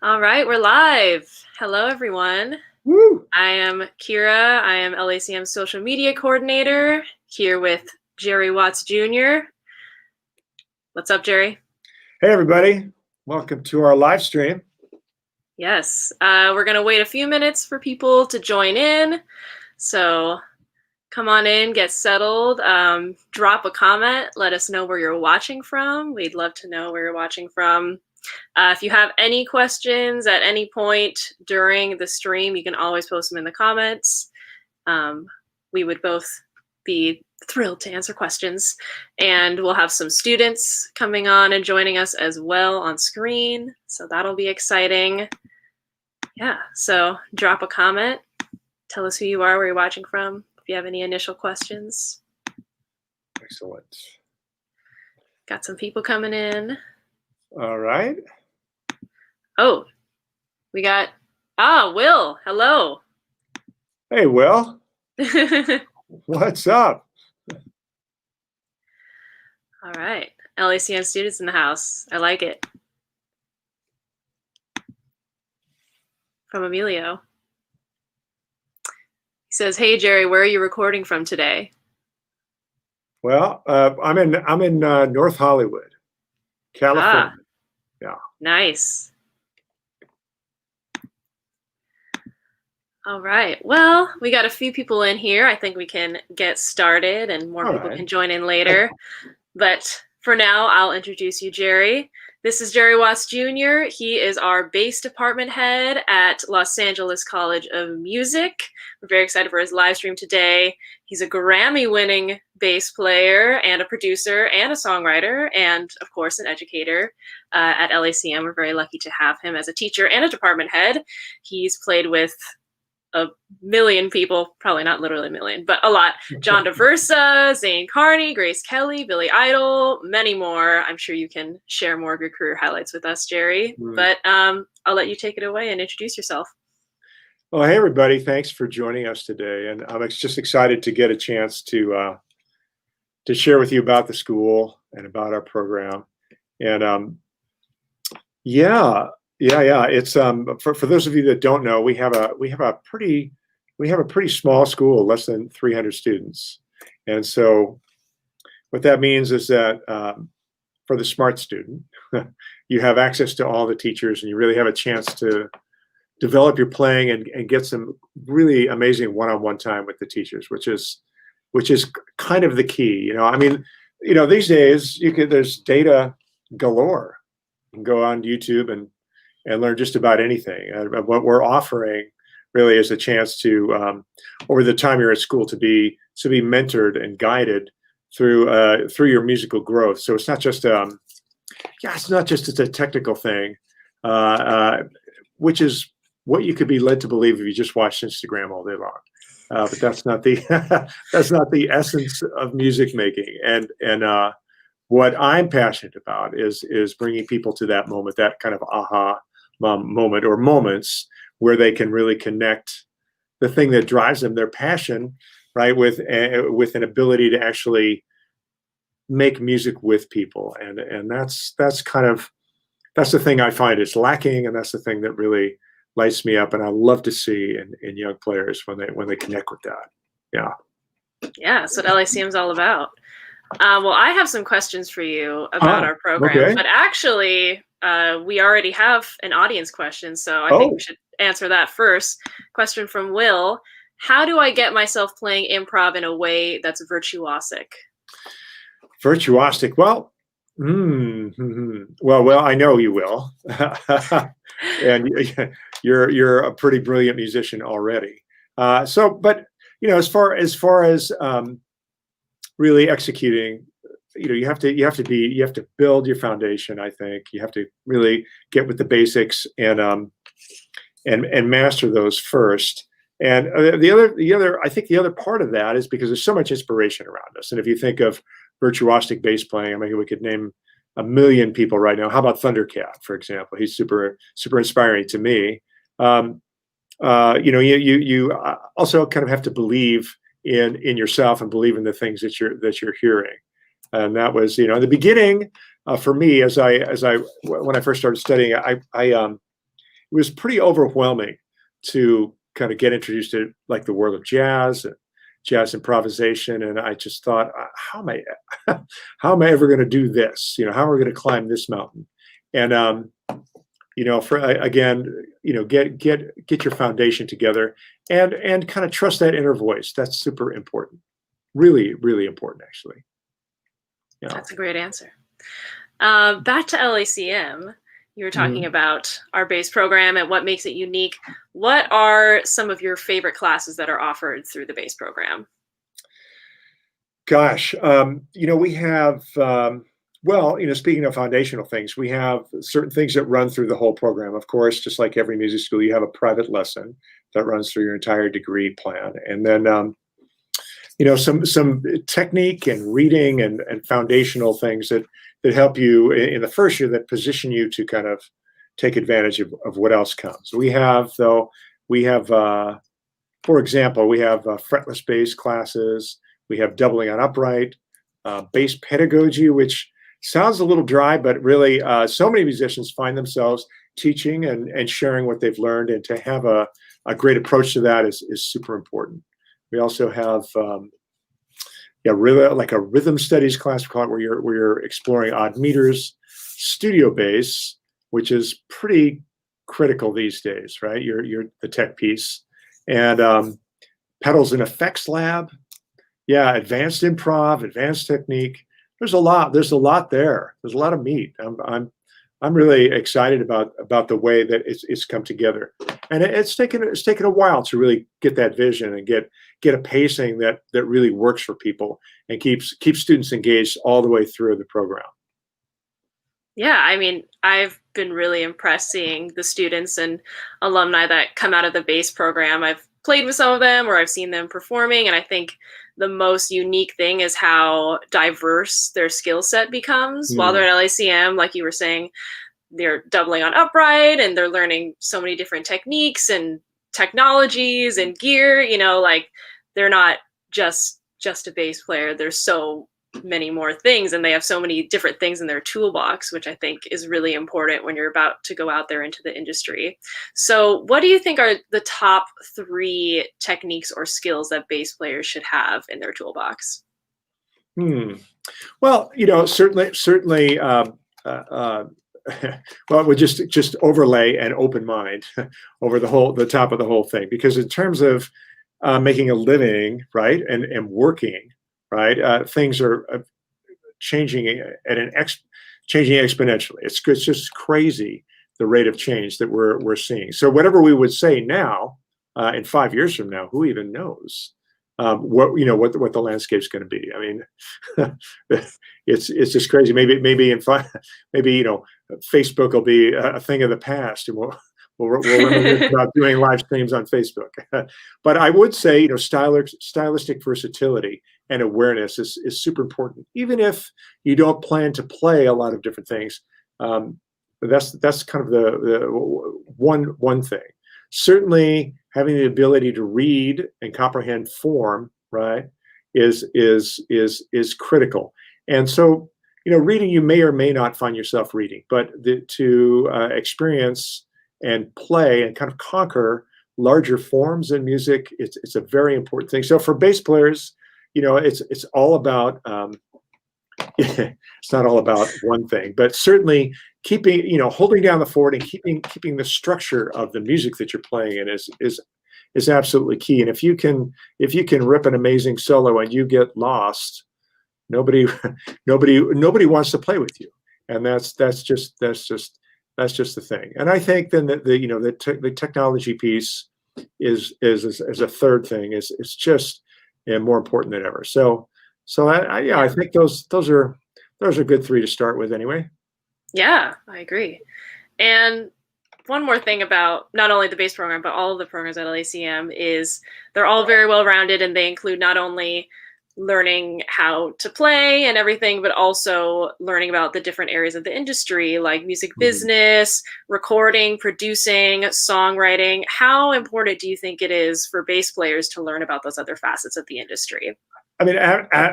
All right, we're live. Hello, everyone. Woo! I am Kira. I am LACM's social media coordinator here with Jerry Watts Jr. What's up, Jerry? Hey, everybody. Welcome to our live stream. Yes, we're going to wait a few minutes for people to join in. So come on in, get settled, drop a comment, let us know where you're watching from. We'd love to know where you're watching from. If you have any questions at any point during the stream, you can always post them in the comments. We would both be thrilled to answer questions. And we'll have some students coming on and joining us as well on screen. So that'll be exciting. Yeah, so drop a comment. Tell us who you are, where you're watching from, if you have any initial questions. Excellent. Got some people coming in. All right. Oh, we got, Will, hello. Hey, Will. What's up? All right, LACM students in the house. I like it. From Emilio. He says, "Hey Jerry, where are you recording from today?" Well, I'm in North Hollywood, California. Yeah. Nice. All right. Well, we got a few people in here. I think we can get started and more people can join in later. But for now, I'll introduce you, Jerry. This is Jerry Watts Jr. He is our bass department head at Los Angeles College of Music. We're very excited for his live stream today. He's a Grammy-winning bass player and a producer and a songwriter and, of course, an educator at LACM. We're very lucky to have him as a teacher and a department head. He's played with a million people, probably not literally a million, but a lot. John DeVersa, Zane Carney, Grace Kelly, Billy Idol, many more. I'm sure you can share more of your career highlights with us, Jerry. But I'll let you take it away and introduce yourself. Well, hey, everybody. Thanks for joining us today. And I'm just excited to get a chance to share with you about the school and about our program. And it's for those of you that don't know, we have a pretty small school, less than 300 students. And so what that means is that for the smart student, you have access to all the teachers and you really have a chance to develop your playing and get some really amazing one-on-one time with the teachers, which is kind of the key. I mean, these days there's data galore. You can go on YouTube and learn just about anything. And what we're offering really is a chance to, over the time you're at school, to be mentored and guided through your musical growth. So it's not just it's a technical thing, which is what you could be led to believe if you just watched Instagram all day long. But that's not the that's not the essence of music making. And what I'm passionate about is bringing people to that moment, that kind of aha moment or moments where they can really connect the thing that drives them, their passion, right, with an ability to actually make music with people. And that's the thing I find is lacking, and that's the thing that really lights me up, and I love to see in young players when they connect with that. Yeah. Yeah, that's what LACM is all about. Well, I have some questions for you about our program, okay. But actually, we already have an audience question, so I think we should answer that first. Question from Will: how do I get myself playing improv in a way that's virtuosic? Virtuosic. Well, well, I know you will, and you're a pretty brilliant musician already. But as far as really executing, you have to build your foundation. I think you have to really get with the basics and master those first. And I think the other part of that is because there's so much inspiration around us. And if you think of virtuosic bass playing, I mean, we could name a million people right now. How about Thundercat, for example? He's super inspiring to me. You also kind of have to believe in yourself and believe in the things that you're hearing. And that was, the beginning for me when I first started studying. was pretty overwhelming to kind of get introduced to like the world of jazz and jazz improvisation. And I just thought, how am I, how am I ever going to do this? You know, how am I going to climb this mountain? And, you know, for again, you know, get your foundation together and kind of trust that inner voice. That's super important. Really, really important, actually. You know. That's a great answer. Back to LACM, you were talking about our bass program and what makes it unique. What are some of your favorite classes that are offered through the bass program? Gosh, you know, we have, well, you know, speaking of foundational things, we have certain things that run through the whole program. Of course, just like every music school, you have a private lesson that runs through your entire degree plan. And then, you know, some technique and reading and foundational things that help you in the first year that position you to kind of take advantage of what else comes. We have, though, for example, we have fretless bass classes. We have doubling on upright, bass pedagogy, which sounds a little dry, but really so many musicians find themselves teaching and sharing what they've learned, and to have a great approach to that is super important. We also have really like a rhythm studies class, we call it, where you're exploring odd meters, studio bass, which is pretty critical these days, right? You're the tech piece, and pedals and effects lab. Yeah, advanced improv, advanced technique. There's a lot there. There's a lot of meat. I'm really excited about the way that it's come together, and it's taken a while to really get that vision and get a pacing that really works for people and keeps students engaged all the way through the program. Yeah, I mean, I've been really impressed seeing the students and alumni that come out of the bass program. I've played with some of them, or I've seen them performing, and I think the most unique thing is how diverse their skill set becomes while they're at LACM. Like you were saying, they're doubling on upright and they're learning so many different techniques and technologies and gear, you know, like they're not just a bass player. There's so many more things, and they have so many different things in their toolbox, which I think is really important when you're about to go out there into the industry. So what do you think are the top 3 techniques or skills that bass players should have in their toolbox? Well, you know, certainly well, we just overlay an open mind over the top of the whole thing, because in terms of making a living, right, and working, right, things are changing at changing exponentially. It's just crazy, the rate of change that we're seeing. So whatever we would say now, in 5 years from now, who even knows what the landscape's going to be? I mean, it's just crazy. Maybe in maybe Facebook will be a thing of the past, and we'll reminisce about doing live streams on Facebook. But I would say, stylistic versatility and awareness is super important, even if you don't plan to play a lot of different things. That's kind of the one thing. Certainly, having the ability to read and comprehend form, right, is critical. And so, reading, you may or may not find yourself reading, but to experience and play and kind of conquer larger forms in music, it's a very important thing. So for bass players, it's all about it's not all about one thing, but certainly keeping, holding down the fort and keeping the structure of the music that you're playing in is absolutely key. And if you can rip an amazing solo and you get lost, nobody wants to play with you. And that's just the thing. And I think then the technology piece is a third thing is just more important than ever. So I think those are good 3 to start with anyway. Yeah, I agree. And one more thing about not only the bass program, but all of the programs at LACM is they're all very well rounded, and they include not only learning how to play and everything, but also learning about the different areas of the industry, like music business, recording, producing, songwriting. How important do you think it is for bass players to learn about those other facets of the industry? I mean,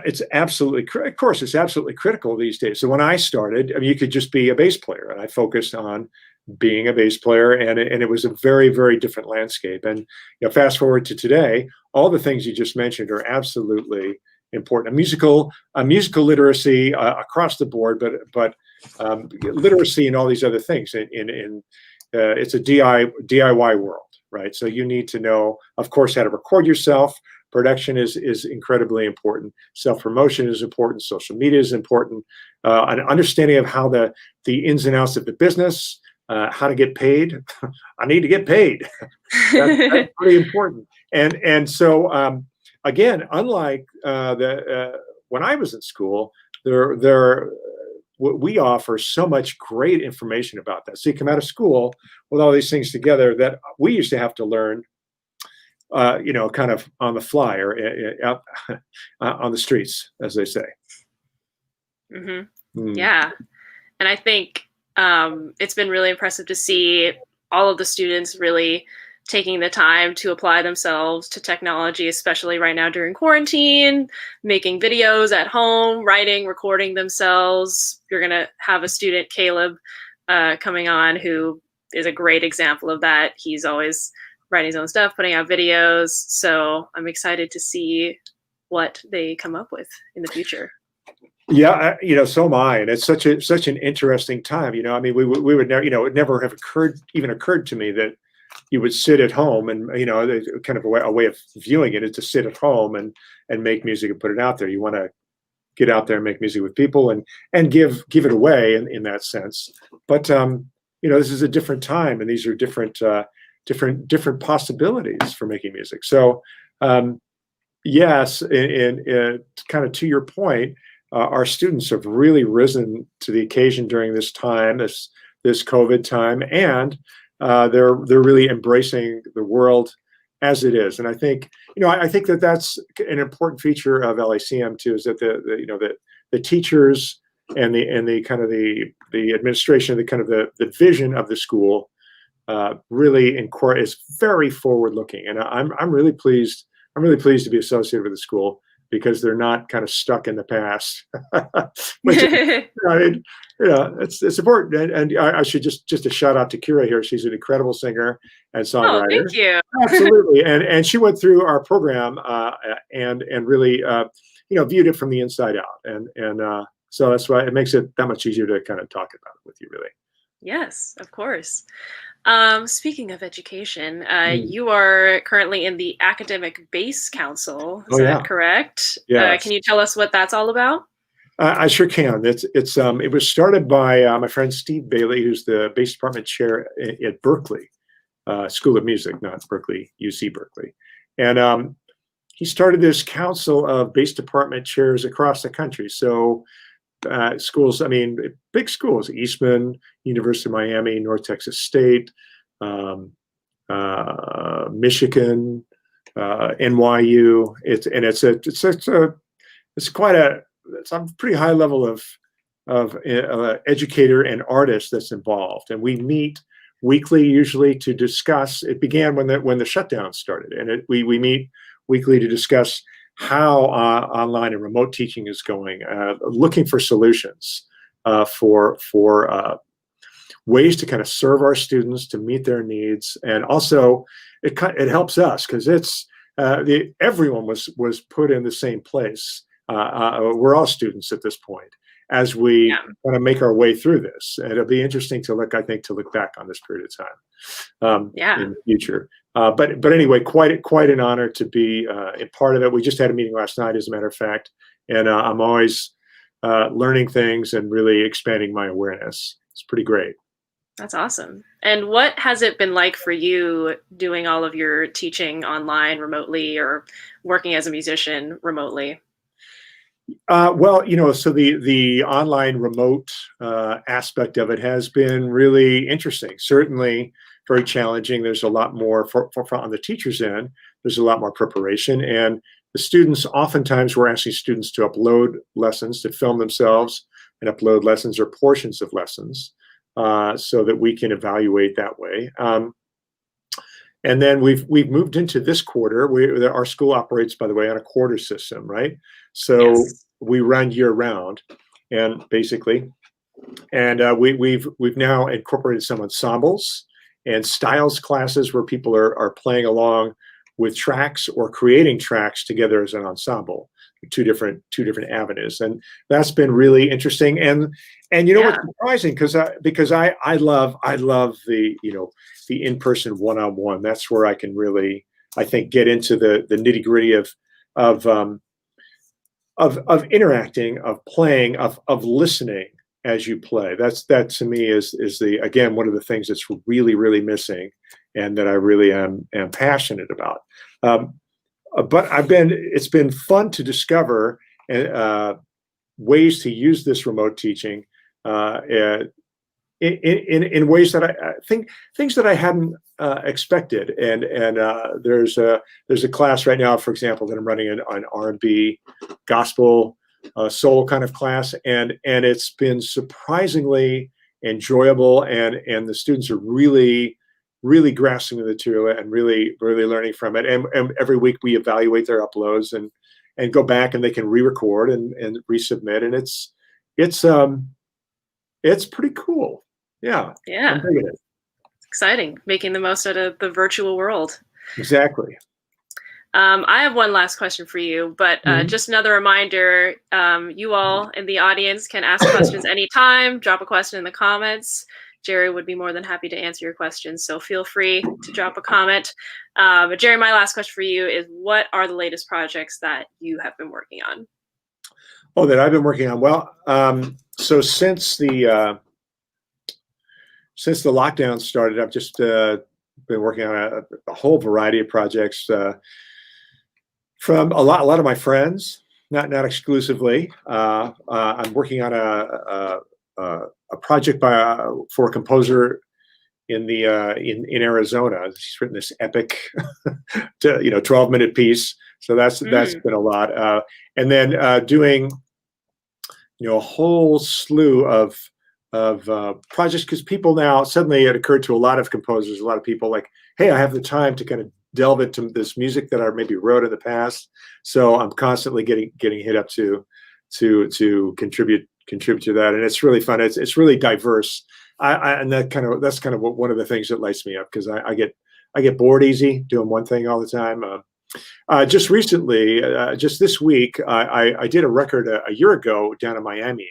it's absolutely, of course, it's absolutely critical these days. So when I started, I mean, you could just be a bass player, and I focused on being a bass player, and it was a very, very different landscape. And fast forward to today, all the things you just mentioned are absolutely important. A musical literacy across the board, but literacy and all these other things. It's a DIY world, right? So you need to know, of course, how to record yourself. Production is incredibly important. Self-promotion is important. Social media is important. An understanding of how the ins and outs of the business, how to get paid. I need to get paid. That's pretty important. And so again, unlike when I was in school, we offer so much great information about that. So you come out of school with all these things together that we used to have to learn, kind of on the fly or out on the streets, as they say. Mm-hmm. Mm. Yeah. And I think it's been really impressive to see all of the students really taking the time to apply themselves to technology, especially right now during quarantine, making videos at home, writing, recording themselves. You're going to have a student, Caleb, coming on, who is a great example of that. He's always writing his own stuff, putting out videos. So I'm excited to see what they come up with in the future. Yeah, so am I, and it's such an interesting time. I mean, we would never, it never have occurred to me that you would sit at home and, kind of a way of viewing it is to sit at home and make music and put it out there. You want to get out there and make music with people and give it away in that sense. But this is a different time, and these are different possibilities for making music. So yes, and kind of to your point, our students have really risen to the occasion during this time, this COVID time, and they're really embracing the world as it is. And I think I think that's an important feature of LACM too, is that the teachers and the kind of the administration, the vision of the school really is very forward looking, and I'm really pleased. I'm really pleased to be associated with the school, because they're not kind of stuck in the past. Which, it's important. And I should just a shout out to Kira here. She's an incredible singer and songwriter. Oh, thank you. Absolutely. And she went through our program and really viewed it from the inside out. And so that's why it makes it that much easier to kind of talk about it with you, really. Yes, of course. Speaking of education, you are currently in the Academic Bass Council. Is that correct? Yes. Can you tell us what that's all about? I sure can. It was started by my friend Steve Bailey, who's the bass department chair at Berkeley School of Music, not Berkeley, UC Berkeley. And he started this council of bass department chairs across the country. So schools, big schools, Eastman, University of Miami, North Texas State, Michigan, NYU. It's a pretty high level of educator and artist that's involved, and we meet weekly usually to discuss. It began when the shutdown started, and we meet weekly to discuss how online and remote teaching is going, looking for solutions for ways to kind of serve our students, to meet their needs. And also it helps us, because everyone was put in the same place. We're all students at this point as we want to make our way through this. And it'll be interesting to look back on this period of time in the future. But anyway, quite an honor to be a part of it. We just had a meeting last night, as a matter of fact, and I'm always learning things and really expanding my awareness. It's pretty great. That's awesome. And what has it been like for you doing all of your teaching online remotely, or working as a musician remotely? Well, so the online remote aspect of it has been really interesting. Certainly very challenging. There's a lot more on the teacher's end. There's a lot more preparation, and the students, oftentimes we're asking students to upload lessons, to film themselves and upload lessons or portions of lessons, so that we can evaluate that way. And then we've moved into this quarter. Our school operates, by the way, on a quarter system, right? So we run year round, and basically And we've now incorporated some ensembles and styles classes where people are playing along with tracks or creating tracks together as an ensemble. Two different avenues, and that's been really interesting. And you know what's surprising, because I love the the in-person one-on-one. That's where I can really, I think, get into the nitty-gritty of interacting, of playing, of listening as you play. That to me is the, again, one of the things that's really missing, and that I really am passionate about. But it's been fun to discover ways to use this remote teaching in ways that I think, things that I hadn't expected. And there's a class right now, for example, that I'm running an R&B, gospel, soul kind of class, and it's been surprisingly enjoyable, and the students are really grasping the material and really learning from it. And every week we evaluate their uploads and go back, and they can re-record and resubmit, and it's pretty cool. Yeah. Yeah. I'm digging it. Exciting, making the most out of the virtual world. Exactly. I have one last question for you, but just another reminder, you all in the audience can ask questions anytime, drop a question in the comments. Jerry would be more than happy to answer your questions, so feel free to drop a comment. But Jerry, my last question for you is, what are the latest projects that you have been working on? Oh, that I've been working on? Well, so since the lockdown started, I've just been working on a whole variety of projects from a lot of my friends, not exclusively. I'm working on a project for a composer in Arizona. He's written this epic, 12-minute piece. So that's been a lot. And then doing a whole slew of projects, because people now, suddenly it occurred to a lot of composers, a lot of people, like, hey, I have the time to kind of delve into this music that I maybe wrote in the past. So I'm constantly getting hit up to contribute to that, and it's really fun. It's really diverse. And that's kind of one of the things that lights me up, because I get bored easy doing one thing all the time. Just recently, just this week, I did a record a year ago down in Miami,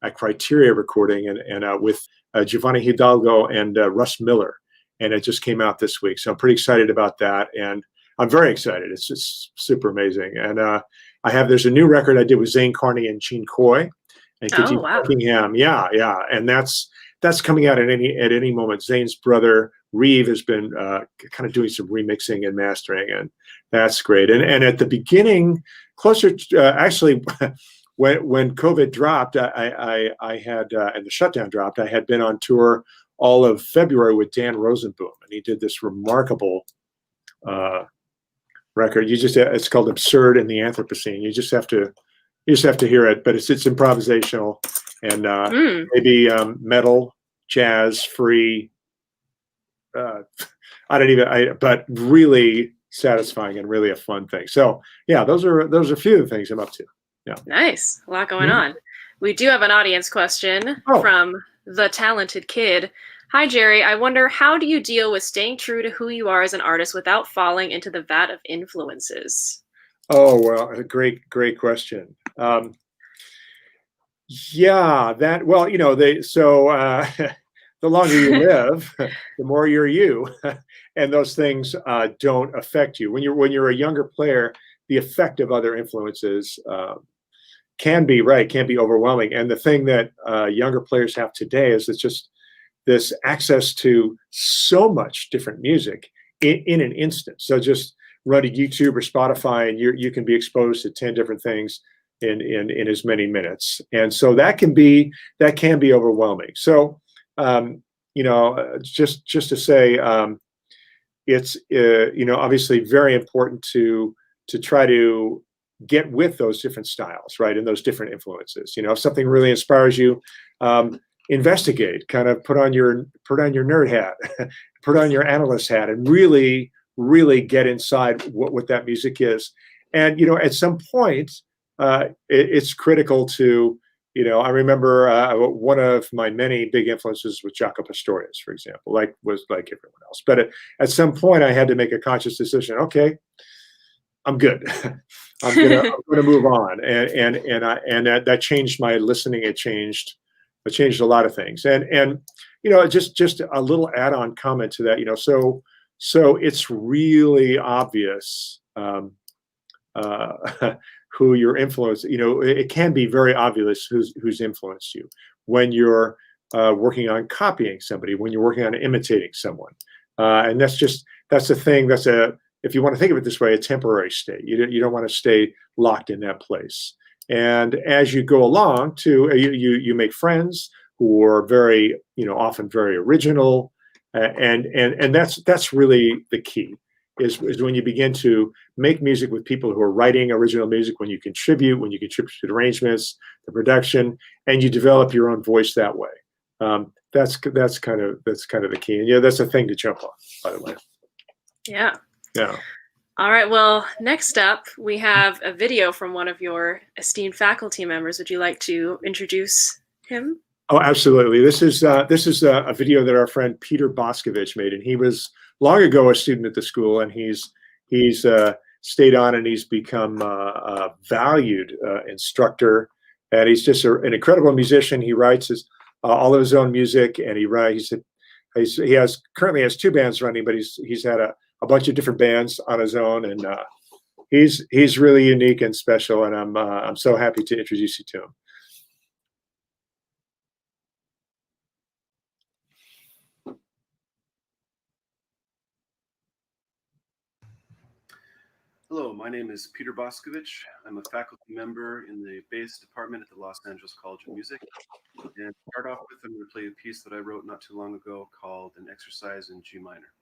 a Criteria recording, and with Giovanni Hidalgo and Russ Miller, and it just came out this week. So I'm pretty excited about that, and I'm very excited. It's just super amazing. And there's a new record I did with Zane Carney and Gene Coy and Katie Buckingham. Yeah, and that's coming out at any moment. Zane's brother Reeve has been kind of doing some remixing and mastering, and that's great. And at the beginning, closer to, actually, when COVID dropped, I had and the shutdown dropped, I had been on tour all of February with Dan Rosenboom, and he did this remarkable record. It's called Absurd in the Anthropocene. You just have to hear it, but it's improvisational, and maybe metal, jazz, free. But really satisfying and really a fun thing. So yeah, those are a few of the things I'm up to. Yeah. Nice. A lot going on. We do have an audience question from The Talented Kid. Hi, Jerry. I wonder, how do you deal with staying true to who you are as an artist without falling into the vat of influences? Oh, well, a great question. The longer you live, the more you're you, and those things don't affect you. When you're a younger player, the effect of other influences can be overwhelming. And the thing that younger players have today is it's just this access to so much different music in an instant. So just running YouTube or Spotify, and you can be exposed to 10 different things in as many minutes. And so that can be overwhelming. So just to say, it's obviously very important to try to get with those different styles, right, and those different influences. If something really inspires you, investigate, kind of put on your nerd hat, put on your analyst hat, and really get inside what that music is. And at some point, it's critical to I remember one of my many big influences was Jaco Pastorius, for example, was like everyone else. But at some point, I had to make a conscious decision. Okay, I'm good. I'm gonna move on, and that changed my listening. It changed a lot of things, and just a little add-on comment to that. So it's really obvious. Who your influence, it can be very obvious who's influenced you when you're working on copying somebody, when you're working on imitating someone. And that's the thing. If you want to think of it this way, a temporary state. You don't want to stay locked in that place. And as you go along you make friends who are very, often very original. And that's really the key is when you begin to make music with people who are writing original music, when you contribute to the arrangements, the production, and you develop your own voice that way. That's kind of the key. And that's a thing to jump on, by the way. Yeah. Yeah. All right. Well, next up, we have a video from one of your esteemed faculty members. Would you like to introduce him? Oh, absolutely. This is a video that our friend Peter Boskovich made, and he was long ago a student at the school, and he's stayed on, and he's become a valued instructor, and he's just an incredible musician. He writes all of his own music, and he currently has 2 bands running, but he's had a bunch of different bands on his own, and he's really unique and special, and I'm so happy to introduce you to him. Hello, my name is Peter Boscovich. I'm a faculty member in the bass department at the Los Angeles College of Music. And to start off with, I'm going to play a piece that I wrote not too long ago called An Exercise in G Minor.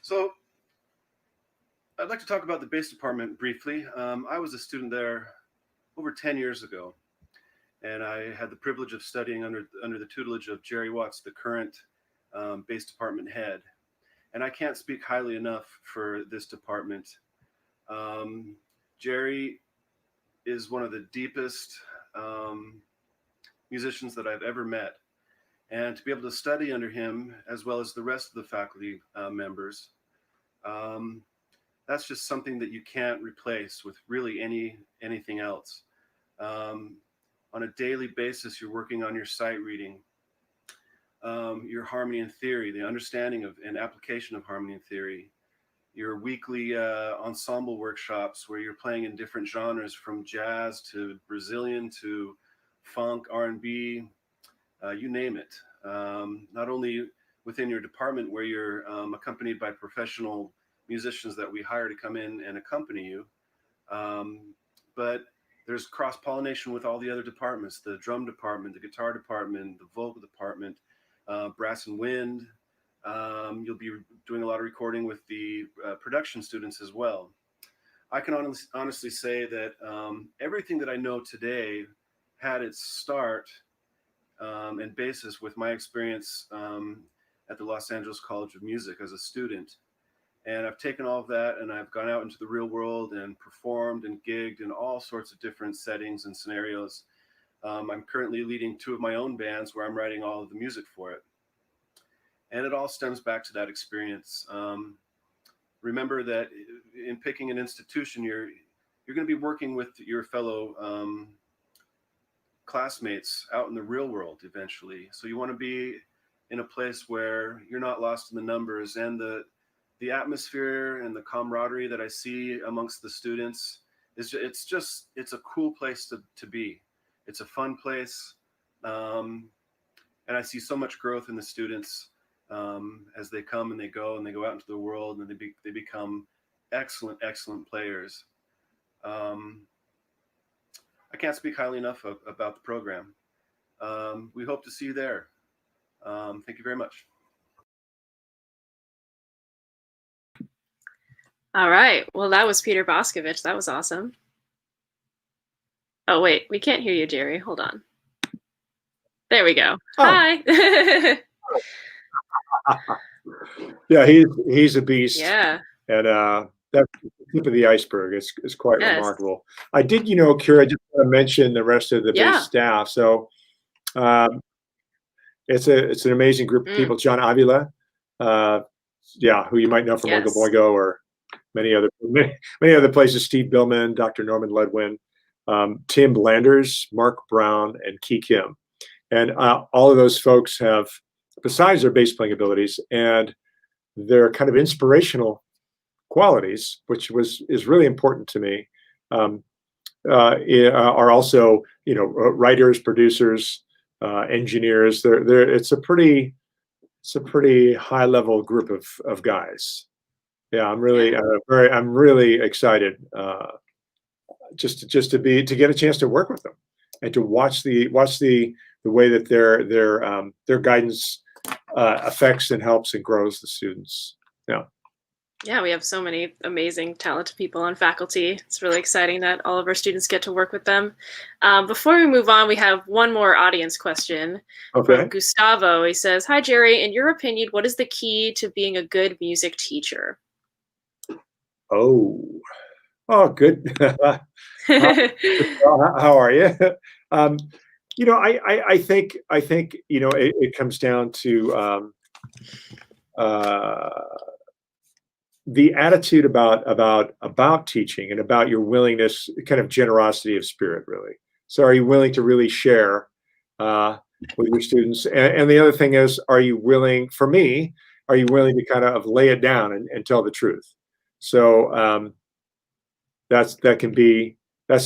So I'd like to talk about the bass department briefly. I was a student there over 10 years ago, and I had the privilege of studying under the tutelage of Jerry Watts, the current bass department head. And I can't speak highly enough for this department. Jerry is one of the deepest musicians that I've ever met. And to be able to study under him, as well as the rest of the faculty members, that's just something that you can't replace with really anything else. On a daily basis, you're working on your sight reading, your harmony and theory, the understanding of and application of harmony and theory, your weekly ensemble workshops where you're playing in different genres from jazz to Brazilian to funk, R&B, you name it. Not only within your department where you're accompanied by professional musicians that we hire to come in and accompany you, but there's cross-pollination with all the other departments, the drum department, the guitar department, the vocal department, brass and wind. You'll be doing a lot of recording with the production students as well. I can honestly say that everything that I know today had its start and basis with my experience at the Los Angeles College of Music as a student. And I've taken all of that and I've gone out into the real world and performed and gigged in all sorts of different settings and scenarios. I'm currently leading 2 of my own bands where I'm writing all of the music for it. And it all stems back to that experience. Remember that in picking an institution, you're going to be working with your fellow classmates out in the real world eventually. So you want to be in a place where you're not lost in the numbers, and the atmosphere and the camaraderie that I see amongst the students is it's a cool place to be. It's a fun place. And I see so much growth in the students as they come and they go out into the world, and they become excellent players. I can't speak highly enough about the program. We hope to see you there. Thank you very much. All right. Well, that was Peter Boscovich. That was awesome. Oh, wait. We can't hear you, Jerry. Hold on. There we go. Oh. Hi. Yeah, he's a beast. Yeah. And that's the tip of the iceberg. It's quite remarkable. I did, Kira, just want to mention the rest of the bass staff. So it's an amazing group of people. John Avila, who you might know from Oingo Boingo or many other places. Steve Billman, Dr. Norman Ledwin, Tim Blanders, Mark Brown, and Key Kim. And all of those folks have, besides their bass playing abilities and their kind of inspirational qualities, which is really important to me, are also writers, producers, engineers. It's a pretty high level group of guys. Yeah, I'm really excited just to get a chance to work with them and to watch the way that their guidance affects and helps and grows the students. Yeah, we have so many amazing, talented people on faculty. It's really exciting that all of our students get to work with them. Before we move on, we have one more audience question from Gustavo. He says, "Hi, Jerry. In your opinion, what is the key to being a good music teacher?" Oh, good. How are you? I think it comes down to the attitude about teaching and about your willingness, kind of generosity of spirit, really. So are you willing to really share with your students? And the other thing is, are you willing to kind of lay it down and tell the truth? So that's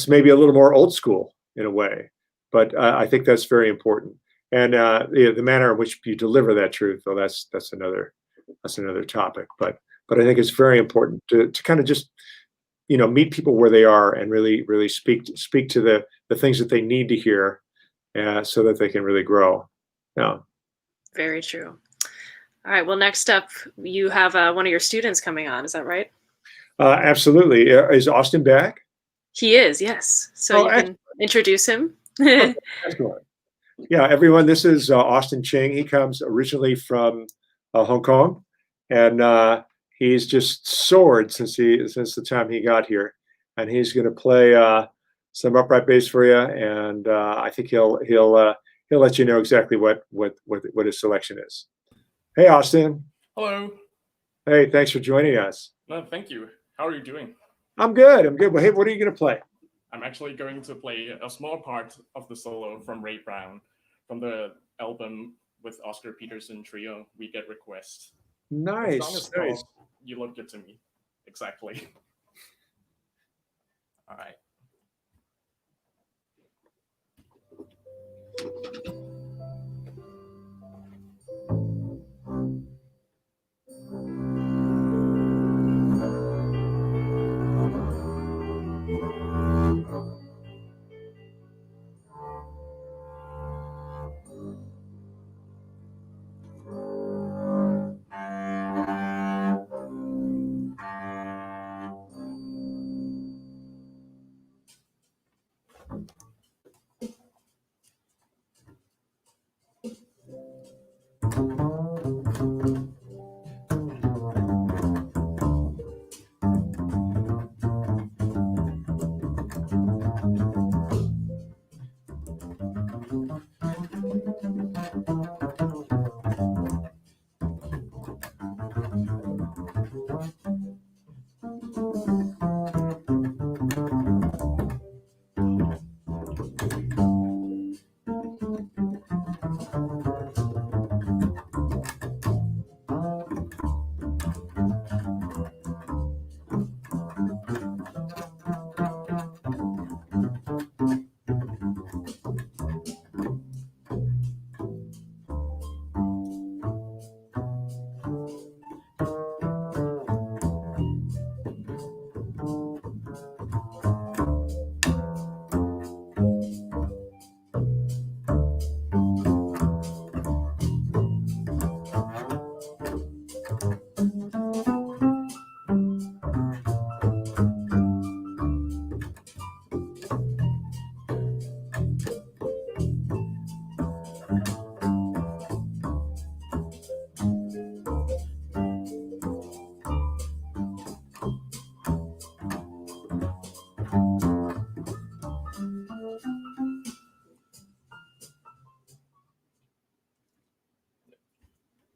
maybe a little more old school in a way, but I think that's very important. And the manner in which you deliver that truth, though, that's another topic. But I think it's very important to kind of just meet people where they are and really speak to the things that they need to hear, and so that they can really grow. Yeah. Very true. All right. Well, next up, you have one of your students coming on. Is that right? Absolutely. Is Austin back? He is, yes. So you can introduce him. Excellent. Yeah, everyone, this is Austin Ching. He comes originally from Hong Kong, and he's just soared since the time he got here. And he's going to play some upright bass for you, and I think he'll let you know exactly what his selection is. Hey, Austin. Hello. Hey, thanks for joining us. No, thank you. How are you doing? I'm good. Well, hey, what are you going to play? I'm actually going to play a small part of the solo from Ray Brown from the album with Oscar Peterson Trio, We Get Requests. Nice. The song is called You Look Good to Me. Exactly. All right.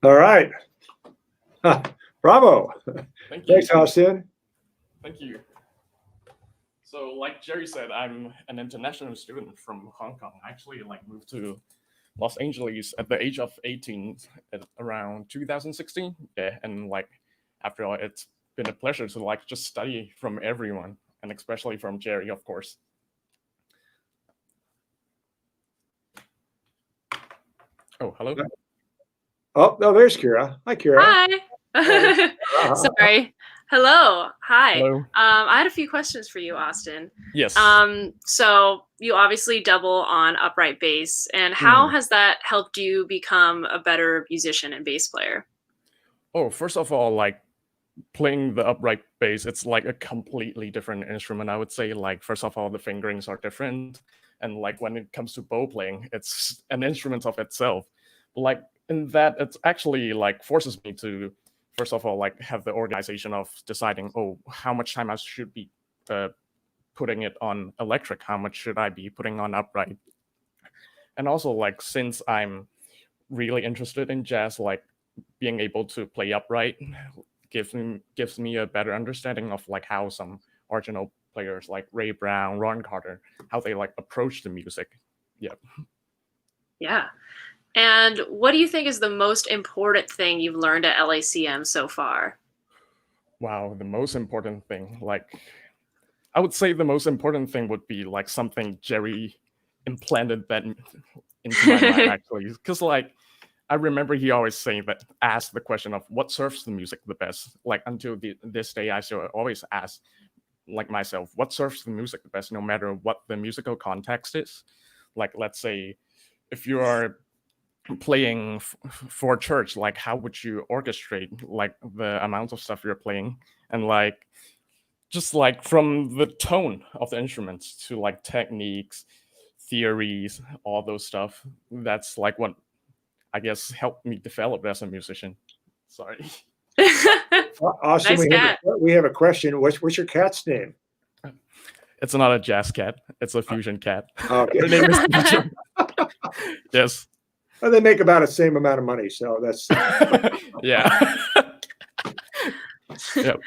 All right. Bravo. Thank you. Thanks, Austin. Thank you. So, like Jerry said, I'm an international student from Hong Kong. I actually moved to Los Angeles at the age of 18 at around 2016. Yeah, and after all, it's been a pleasure to just study from everyone, and especially from Jerry, of course. Oh, hello. Oh, no, there's Kira. Hi, Kira. Hi. Sorry. Hello. Hi. Hello. I had a few questions for you, Austin. Yes. So you obviously double on upright bass, and how has that helped you become a better musician and bass player? Oh, first of all, playing the upright bass, it's a completely different instrument. I would say, first of all, the fingerings are different, and when it comes to bow playing, it's an instrument of itself. But in that, it's actually forces me to, first of all, have the organization of deciding, how much time I should be putting it on electric, how much should I be putting on upright, and also since I'm really interested in jazz, being able to play upright gives me a better understanding of how some original players like Ray Brown, Ron Carter, how they approach the music. Yeah. Yeah. And what do you think is the most important thing you've learned at LACM so far? Wow, the most important thing, I would say the most important thing would be something Jerry implanted that into my mind, actually, because I remember he always saying that, ask the question of what serves the music the best. Until this day, I still always ask myself, what serves the music the best, no matter what the musical context is. Let's say if you are playing for church, like how would you orchestrate like the amount of stuff you're playing, and like just like from the tone of the instruments to like techniques, theories, all those stuff. That's like what I guess helped me develop as a musician. Sorry. Austin, Nice cat. we have a question. What's your cat's name? It's not a jazz cat. It's a fusion cat. Okay. Her name is Fusion. Yes. Well, they make about the same amount of money, so that's Yeah. Yep.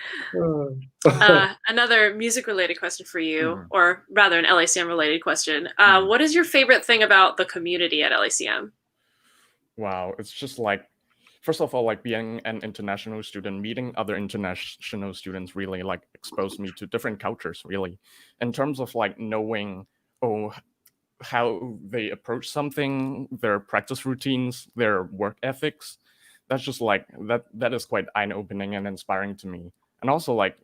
Another music-related question for you, or rather an LACM-related question. What is your favorite thing about the community at LACM? Wow, it's just like, first of all, like being an international student, meeting other international students really like exposed me to different cultures, really, in terms of like knowing, how they approach something, their practice routines, their work ethics. That's just like, that is quite eye-opening and inspiring to me. And also like,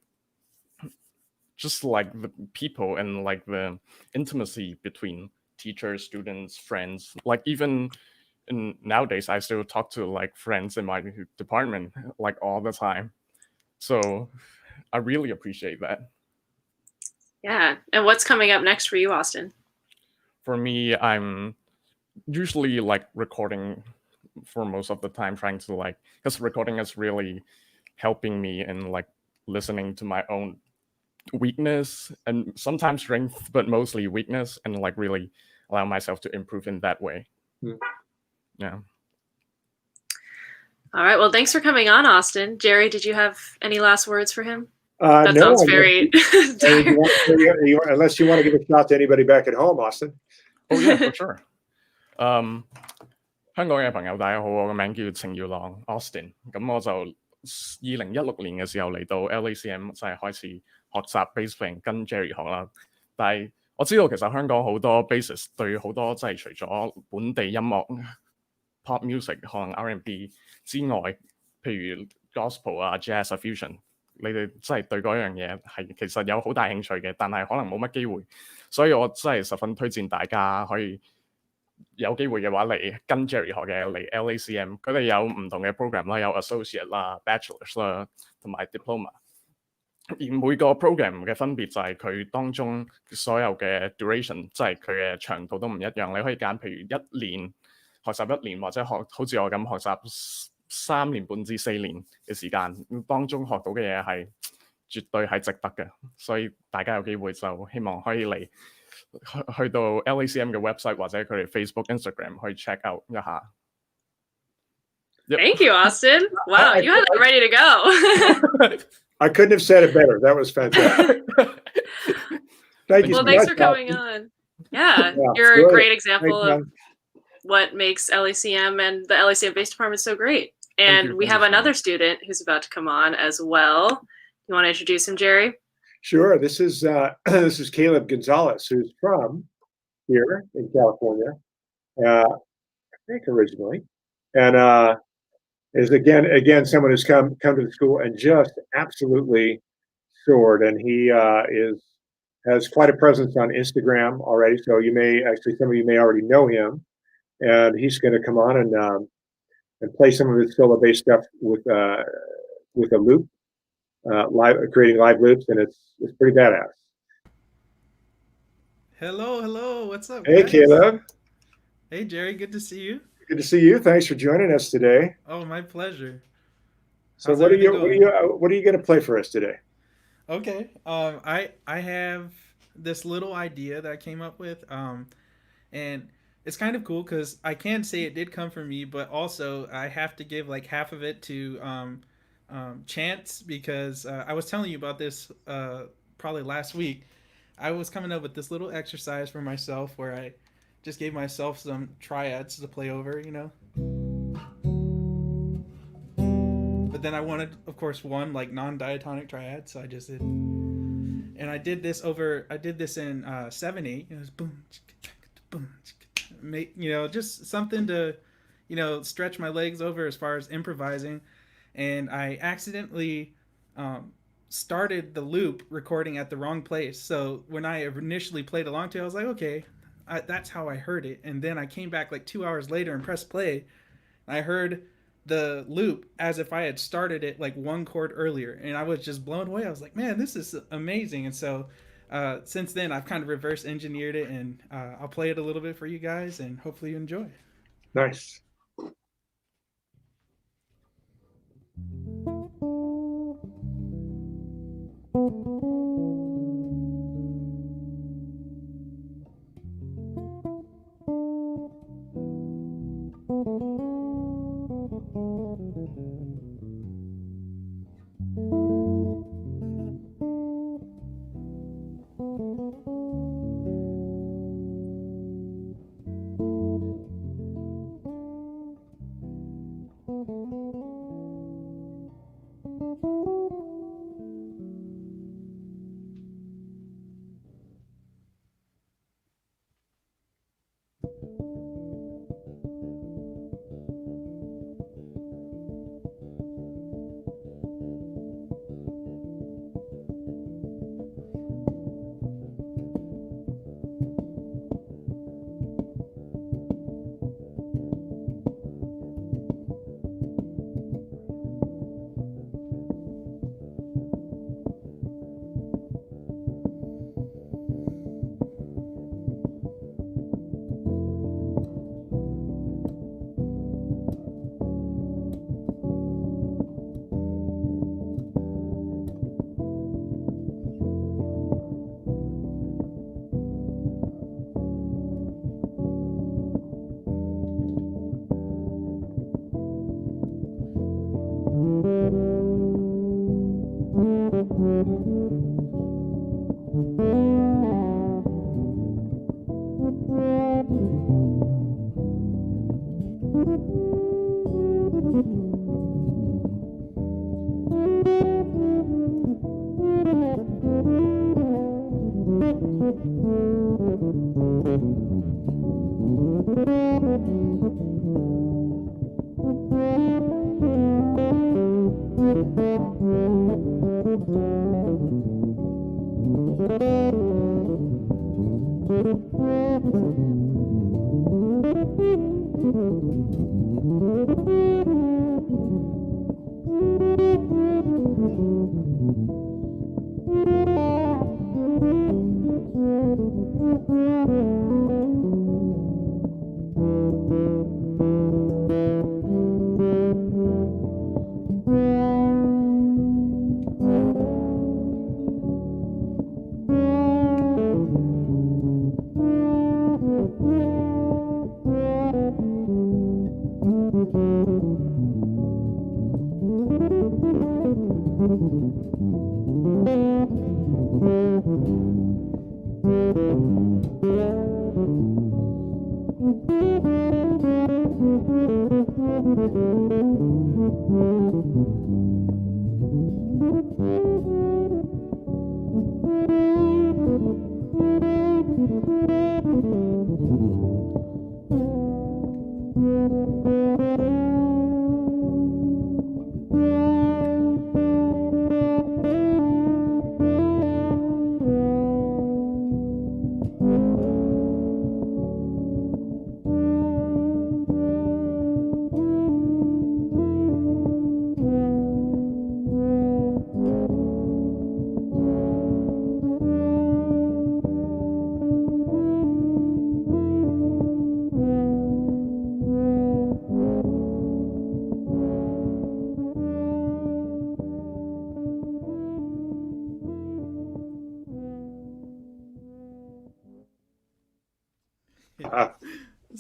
just like the people and like the intimacy between teachers, students, friends, like even nowadays I still talk to like friends in my department like all the time. So I really appreciate that. Yeah. And what's coming up next for you, Austin? For me, I'm usually like recording for most of the time, trying to like, because recording is really helping me in like listening to my own weakness and sometimes strength, but mostly weakness, and like really allow myself to improve in that way. Yeah. All right. Well, thanks for coming on, Austin. Jerry, did you have any last words for him? That no, sounds very unless you want to give a shout to anybody back at home, Austin. Oh yeah, for sure. 香港嘅朋友大家好，我個名叫程耀朗 Austin， 咁我就2016年嘅時候嚟到 LACM 就係開始學習 bass playing， 跟 Jerry 學啦。但係我知道其實香港好多 bassist 對好多即係除咗本地音樂 pop music 可能 R&B 之外，譬如 gospel 啊、jazz 啊、fusion， 你哋真係對嗰樣嘢係其實有好大興趣嘅，但係可能冇乜機會，所以我真係十分推薦大家可以有機會嘅話嚟跟 Jerry 學嘅嚟 LACM， 佢哋有唔同嘅 program 啦，有 associate 啦、bachelors 啦，同埋 diploma。而每個 program 嘅分別就係佢當中所有嘅 duration， 即係佢嘅長度都唔一樣。你可以揀譬如1年學習1年，或者好似我咁學習3年半至4年嘅時間，當中學到嘅嘢係絕對係值得嘅。所以大家有機會就希望可以嚟去到 LACM 嘅 website 或者佢哋 Facebook、Instagram 去 check out 一下。Thank you, Austin. Wow, you had it ready to go. I couldn't have said it better. That was fantastic. Thank you. Well, thanks for coming on. Yeah, you're a great example of what makes LACM and the LACM bass department so great. And we have another student who's about to come on as well. You want to introduce him, Jerry? Sure. This is Caleb Gonzalez, who's from here in California, I think originally, and is again someone who's come to the school and just absolutely soared. And he has quite a presence on Instagram already. So some of you may already know him. And he's going to come on and play some of his solo bass stuff with a loop, creating live loops, and it's pretty badass. Hello, what's up? Hey, guys? Caleb. Hey, Jerry, good to see you. Good to see you. Thanks for joining us today. Oh, my pleasure. So, what are you going to play for us today? Okay. I have this little idea that I came up with, and it's kind of cool because I can say it did come from me, but also I have to give like half of it to Chance, because I was telling you about this probably last week. I was coming up with this little exercise for myself where I just gave myself some triads to play over, But then I wanted, of course, one like non-diatonic triad, so I just did. And I did this in 7/8. It was boom, boom, just something to, stretch my legs over as far as improvising. And I accidentally started the loop recording at the wrong place. So when I initially played along to it, I was like, okay, that's how I heard it. And then I came back like 2 hours later and pressed play. I heard the loop as if I had started it like one chord earlier, and I was just blown away. I was like, man, this is amazing. And so since then, I've kind of reverse engineered it, and I'll play it a little bit for you guys, and hopefully you enjoy. Nice.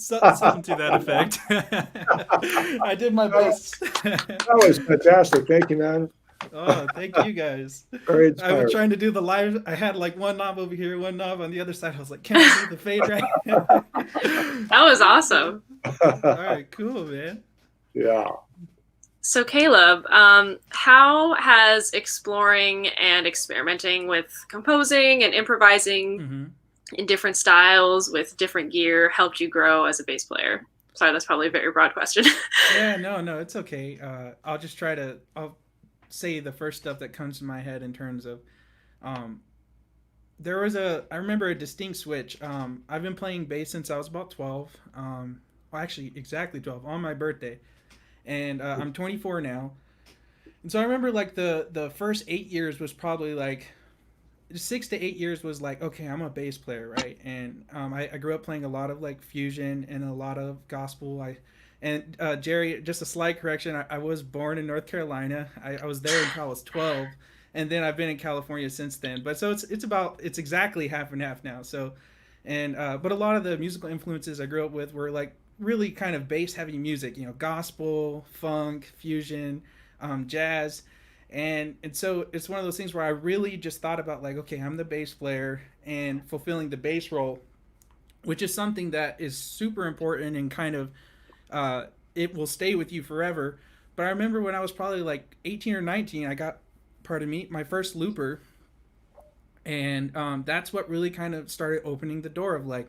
Something to that effect. I did my best. That was fantastic. Thank you, man. Oh, thank you guys. Very I inspiring. was trying to do the live. I had like one knob over here, one knob on the other side. I was like, can I do the fade right? That was awesome. All right, cool, man. Yeah. So Caleb, how has exploring and experimenting with composing and improvising in different styles with different gear helped you grow as a bass player? Sorry, that's probably a very broad question. Yeah, no, it's okay. I'll just try to. I'll say the first stuff that comes to my head in terms of there was I remember a distinct switch. I've been playing bass since I was about 12. Well, actually, exactly 12 on my birthday, and I'm 24 now. And so I remember like the first 8 years was probably like 6 to 8 years was like, okay, I'm a bass player, right? And I grew up playing a lot of like fusion and a lot of gospel. And Jerry, just a slight correction, I was born in North Carolina. I was there until I was 12, and then I've been in California since then. But so it's exactly half and half now. So, and but a lot of the musical influences I grew up with were like really kind of bass heavy music, gospel, funk, fusion, jazz, and so it's one of those things where I really just thought about like, okay, I'm the bass player and fulfilling the bass role, which is something that is super important and kind of it will stay with you forever. But I remember when I was probably like 18 or 19, I got, pardon me, my first looper, and that's what really kind of started opening the door of like,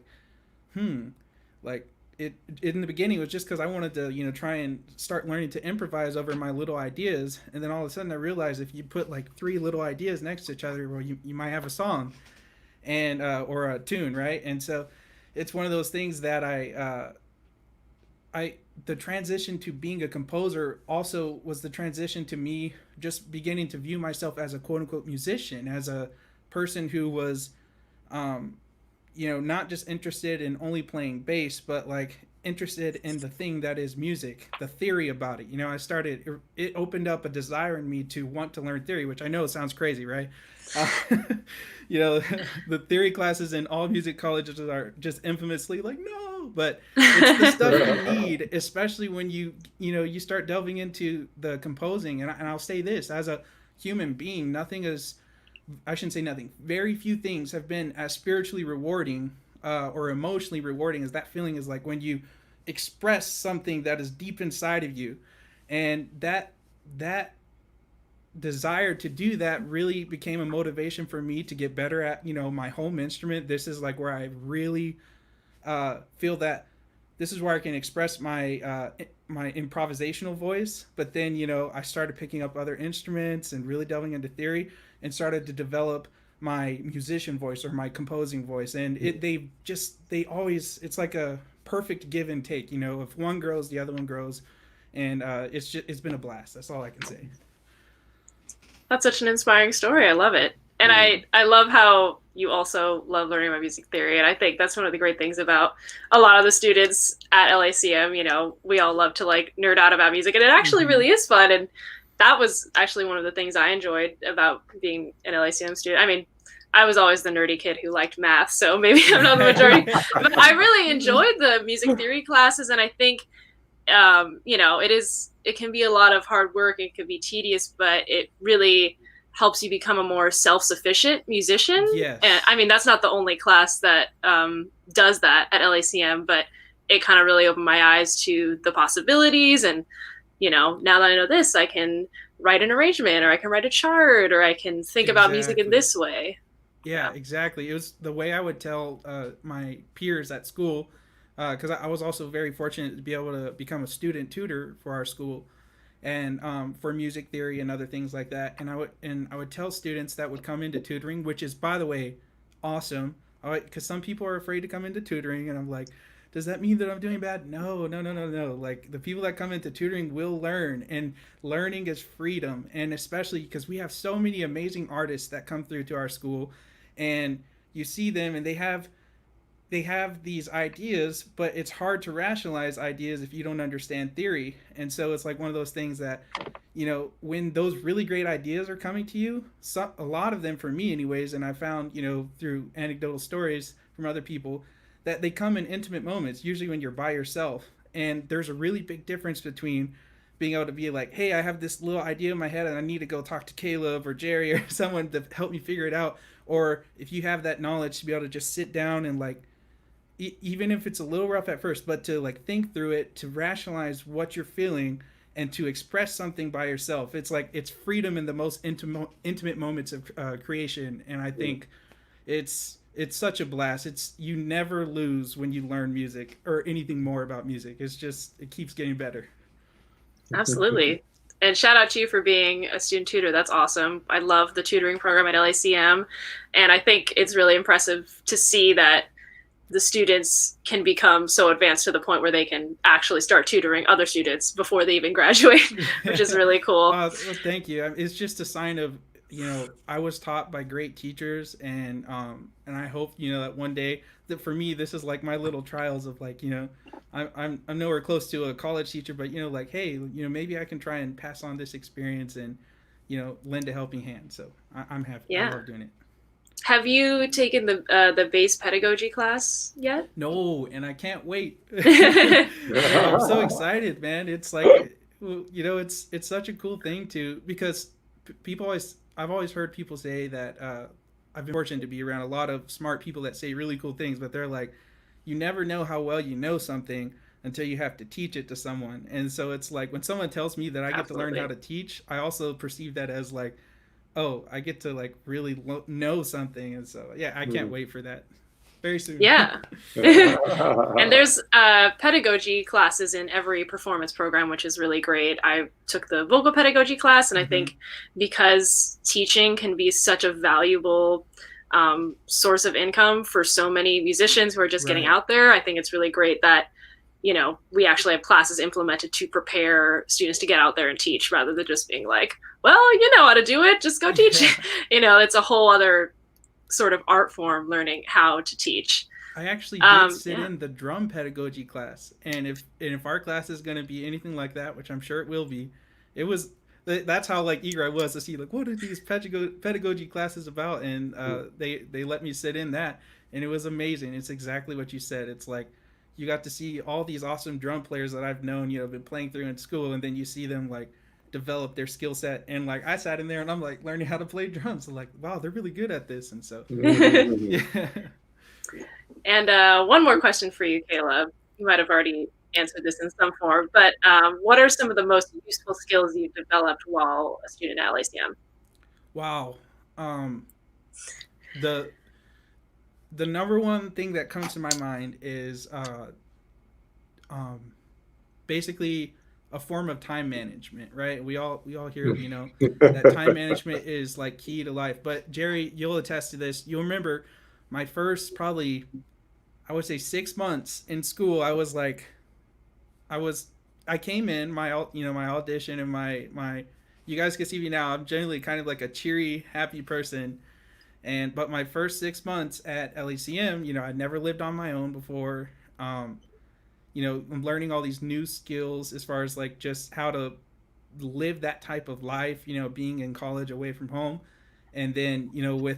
like it in the beginning it was just because I wanted to try and start learning to improvise over my little ideas, and then all of a sudden I realized if you put like three little ideas next to each other, well, you might have a song and or a tune, right? And so it's one of those things that I the transition to being a composer also was the transition to me just beginning to view myself as a quote unquote musician, as a person who was not just interested in only playing bass, but like interested in the thing that is music, the theory about it. It opened up a desire in me to want to learn theory, which I know sounds crazy, right? Uh, the theory classes in all music colleges are just infamously like, no, but it's the stuff you need, especially when you start delving into the composing. And I'll say this, as a human being, nothing is, I shouldn't say nothing, very few things have been as spiritually rewarding or emotionally rewarding as that feeling is like when you express something that is deep inside of you. And that desire to do that really became a motivation for me to get better at my home instrument. This is like where I really feel that this is where I can express my my improvisational voice. But then I started picking up other instruments and really delving into theory and started to develop my musician voice or my composing voice. And they always, it's like a perfect give and take. If one grows, the other one grows, and it's been a blast. That's all I can say. That's such an inspiring story. I love it. And I love how you also love learning about music theory. And I think that's one of the great things about a lot of the students at LACM. We all love to like nerd out about music, and it actually really is fun. And that was actually one of the things I enjoyed about being an LACM student. I mean, I was always the nerdy kid who liked math, so maybe I'm not the majority. But I really enjoyed the music theory classes, and I think, it can be a lot of hard work. It can be tedious, but it really helps you become a more self-sufficient musician. Yes. And I mean, that's not the only class that does that at LACM, but it kind of really opened my eyes to the possibilities. And, now that I know this, I can write an arrangement, or I can write a chart, or I can think about music in this way. Yeah, exactly. It was the way I would tell my peers at school, because I was also very fortunate to be able to become a student tutor for our school, and for music theory and other things like that. And I would tell students that would come into tutoring, which is, by the way, awesome. Because some people are afraid to come into tutoring, and I'm like, does that mean that I'm doing bad? No. Like, the people that come into tutoring will learn, and learning is freedom. And especially because we have so many amazing artists that come through to our school, and you see them and they have these ideas, but it's hard to rationalize ideas if you don't understand theory. And so it's like one of those things that, when those really great ideas are coming to you, a lot of them, for me anyways, and I found, through anecdotal stories from other people, that they come in intimate moments, usually when you're by yourself. And there's a really big difference between being able to be like, hey, I have this little idea in my head and I need to go talk to Caleb or Jerry or someone to help me figure it out. Or if you have that knowledge to be able to just sit down and like, even if it's a little rough at first, but to like think through it, to rationalize what you're feeling and to express something by yourself. It's like, it's freedom in the most intimate moments of creation. And I think it's such a blast. You never lose when you learn music or anything more about music. It keeps getting better. Absolutely. And shout out to you for being a student tutor. That's awesome. I love the tutoring program at LACM. And I think it's really impressive to see that the students can become so advanced to the point where they can actually start tutoring other students before they even graduate, which is really cool. Well, thank you. It's just a sign of, I was taught by great teachers, and I hope, that one day that for me, this is like my little trials of like, I'm nowhere close to a college teacher, but like, hey, maybe I can try and pass on this experience and, lend a helping hand. So I'm happy. Yeah. I love doing it. Have you taken the bass pedagogy class yet? No, and I can't wait. I'm so excited, man. It's like, it's such a cool thing because I've always heard people say that I've been fortunate to be around a lot of smart people that say really cool things, but they're like, you never know how well you know something until you have to teach it to someone. And so it's like when someone tells me that I get to learn how to teach, I also perceive that as like, oh, I get to like really know something. And so, yeah, I can't wait for that very soon. Yeah. And there's pedagogy classes in every performance program, which is really great. I took the vocal pedagogy class, and I think because teaching can be such a valuable source of income for so many musicians who are just getting out there, I think it's really great that we actually have classes implemented to prepare students to get out there and teach, rather than just being like, well, you know how to do it, just go teach. It's a whole other sort of art form, learning how to teach. I actually did sit in the drum pedagogy class, and if our class is going to be anything like that, which I'm sure it will be, that's how like eager I was to see like what are these pedagogy classes about, and they let me sit in that, and it was amazing. It's exactly what you said. It's like you got to see all these awesome drum players that I've known, been playing through in school, and then you see them like develop their skill set, and like I sat in there and I'm like learning how to play drums, and like, wow, they're really good at this. And so yeah. And one more question for you, Caleb. You might have already answered this in some form, but what are some of the most useful skills you've developed while a student at LACM? Wow. The number one thing that comes to my mind is basically a form of time management, right? We all hear, that time management is like key to life. But Jerry, you'll attest to this. You'll remember my first probably, I would say 6 months in school. I came in my audition and my you guys can see me now. I'm generally kind of like a cheery, happy person. But my first 6 months at LACM, I'd never lived on my own before. I'm learning all these new skills as far as like just how to live that type of life, being in college away from home. And then, with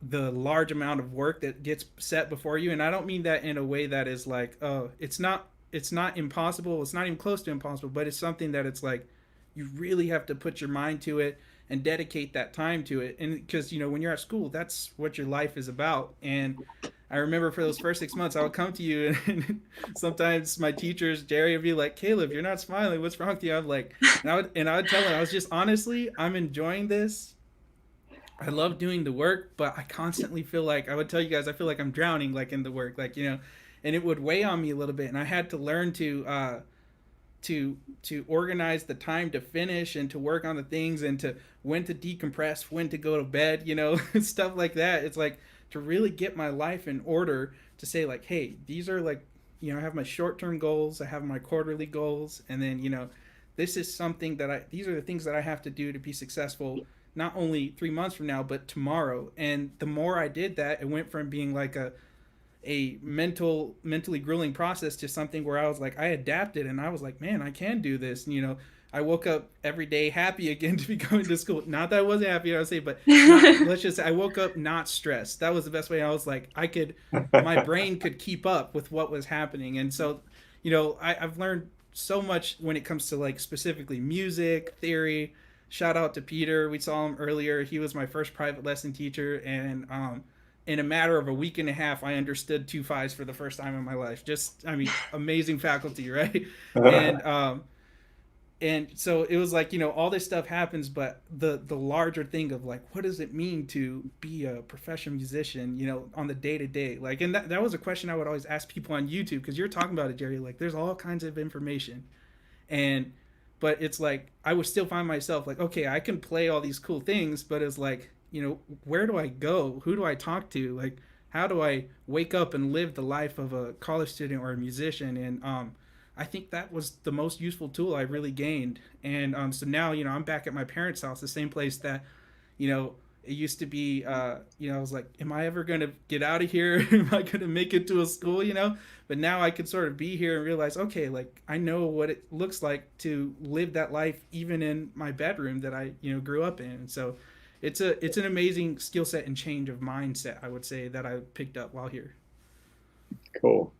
the large amount of work that gets set before you. And I don't mean that in a way that is like, oh, it's not impossible. It's not even close to impossible, but it's something that it's like, you really have to put your mind to it and dedicate that time to it. And because, when you're at school, that's what your life is about. And I remember for those first 6 months, I would come to you and sometimes my teachers, Jerry, would be like, Caleb, you're not smiling. What's wrong with you? I'm like, and I would tell them, I was just, honestly, I'm enjoying this. I love doing the work, but I constantly feel like, I would tell you guys, I feel like I'm drowning like in the work, like, and it would weigh on me a little bit. And I had to learn to organize the time to finish and to work on the things and to when to decompress, when to go to bed, stuff like that. It's like to really get my life in order to say like, hey, these are like, I have my short-term goals, I have my quarterly goals, and then, this is something that these are the things that I have to do to be successful, not only 3 months from now, but tomorrow. And the more I did that, it went from being like a mentally grueling process to something where I was like, I adapted and I was like, man, I can do this. And, I woke up every day happy again to be going to school. Not that I wasn't happy, I would say, but let's just say I woke up not stressed. That was the best way. I was like, my brain could keep up with what was happening. And so, I've learned so much when it comes to like specifically music, theory. Shout out to Peter. We saw him earlier. He was my first private lesson teacher. And, in a matter of a week and a half, I understood 2/5 for the first time in my life. Just, amazing faculty, right? And so it was like, all this stuff happens, but the larger thing of like, what does it mean to be a professional musician, on the day to day? Like, and that was a question I would always ask people on YouTube, because you're talking about it, Jerry, like there's all kinds of information. but it's like I would still find myself like, okay, I can play all these cool things, but it's like, where do I go? Who do I talk to? Like, how do I wake up and live the life of a college student or a musician? And I think that was the most useful tool I really gained. And so now, I'm back at my parents' house, the same place that, it used to be, I was like, am I ever going to get out of here? Am I going to make it to a school, But now I can sort of be here and realize, okay, like I know what it looks like to live that life even in my bedroom that I, grew up in. And so it's an amazing skill set and change of mindset, I would say, that I picked up while here. Cool.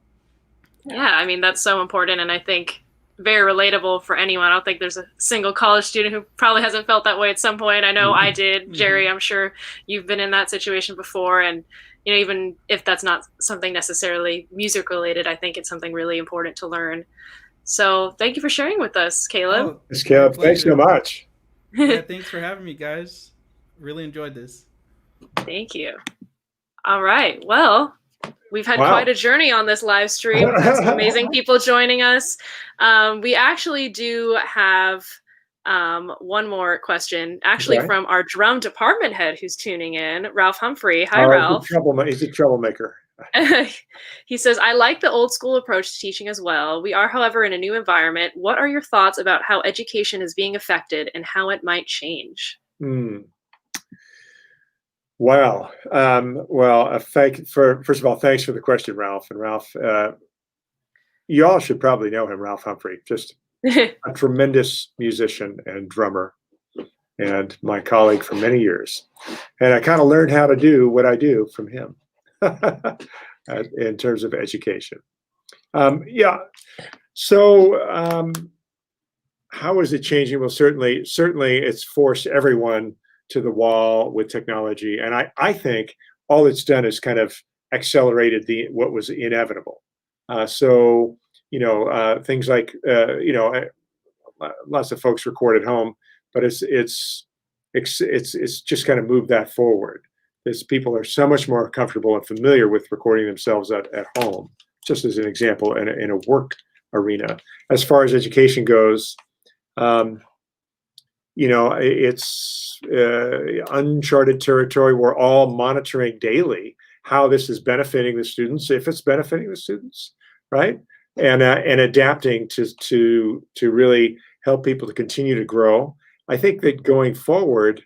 Yeah, I mean, that's so important. And I think very relatable for anyone. I don't think there's a single college student who probably hasn't felt that way at some point. I know I did. Jerry, I'm sure you've been in that situation before. And, even if that's not something necessarily music related, I think it's something really important to learn. So thank you for sharing with us, Caleb. Yes, Caleb, thanks so much. Yeah, thanks for having me, guys. Really enjoyed this. Thank you. All right. Well, we've had quite a journey on this live stream. We've had some amazing people joining us. We actually do have one more question, actually from our drum department head who's tuning in, Ralph Humphrey. Hi, Ralph. He's a troublemaker. He says, I like the old school approach to teaching as well. We are, however, in a new environment. What are your thoughts about how education is being affected and how it might change? Wow. First of all, thanks for the question, Ralph. And Ralph, you all should probably know him, Ralph Humphrey, just a tremendous musician and drummer and my colleague for many years. And I kind of learned how to do what I do from him in terms of education. So how is it changing? Well, certainly it's forced everyone to the wall with technology. And I think all it's done is kind of accelerated what was inevitable. Things like, lots of folks record at home, but it's just kind of moved that forward. As people are so much more comfortable and familiar with recording themselves at home, just as an example, in a work arena. As far as education goes, it's uncharted territory. We're all monitoring daily how this is benefiting the students, if it's benefiting the students, right? And adapting to really help people to continue to grow. I think that going forward,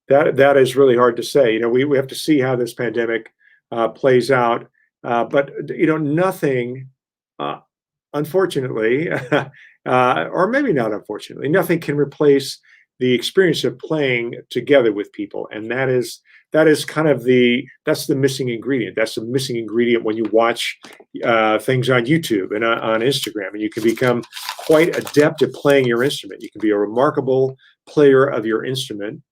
that is really hard to say. We have to see how this pandemic plays out. But nothing, unfortunately, or maybe not unfortunately, nothing can replace the experience of playing together with people. And that is kind of that's the missing ingredient. That's the missing ingredient when you watch things on YouTube and on Instagram, and you can become quite adept at playing your instrument. You can be a remarkable player of your instrument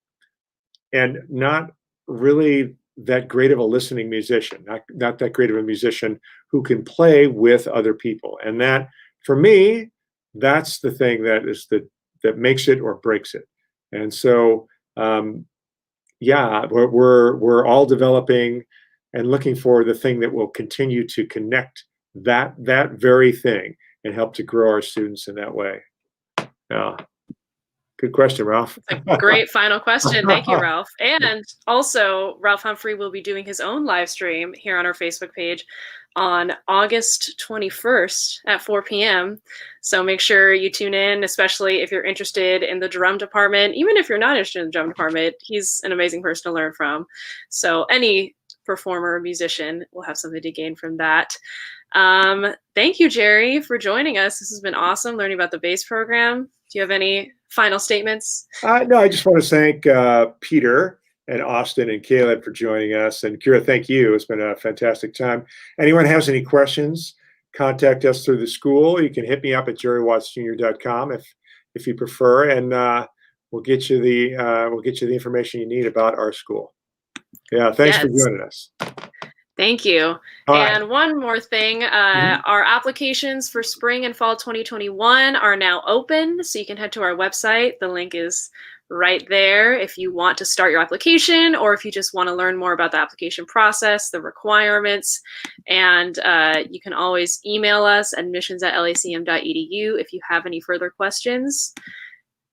and not really that great of a listening musician, not that great of a musician who can play with other people. And that, for me, that's the thing that makes it or breaks it. And so, we're all developing and looking for the thing that will continue to connect that very thing and help to grow our students in that way. Yeah. Good question, Ralph. A great final question. Thank you, Ralph. And also, Ralph Humphrey will be doing his own live stream here on our Facebook page on August 21st at 4 p.m. So make sure you tune in, especially if you're interested in the drum department. Even if you're not interested in the drum department, he's an amazing person to learn from. So any performer or musician will have something to gain from that. Thank you, Jerry, for joining us. This has been awesome learning about the bass program. Do you have any final statements? No, I just want to thank Peter and Austin and Caleb for joining us. And Kira, thank you. It's been a fantastic time. Anyone has any questions, contact us through the school. You can hit me up at jerrywattsjr.com if you prefer, and we'll get you the information you need about our school. Yeah, thanks for joining us. Thank you. And one more thing, our applications for spring and fall 2021 are now open, so you can head to our website. The link is right there if you want to start your application, or if you just want to learn more about the application process, the requirements. And you can always email us, admissions@lacm.edu, if you have any further questions.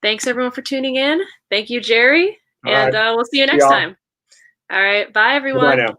Thanks everyone for tuning in. Thank you, Jerry. And we'll see you next time. All right. Bye, everyone. Bye now.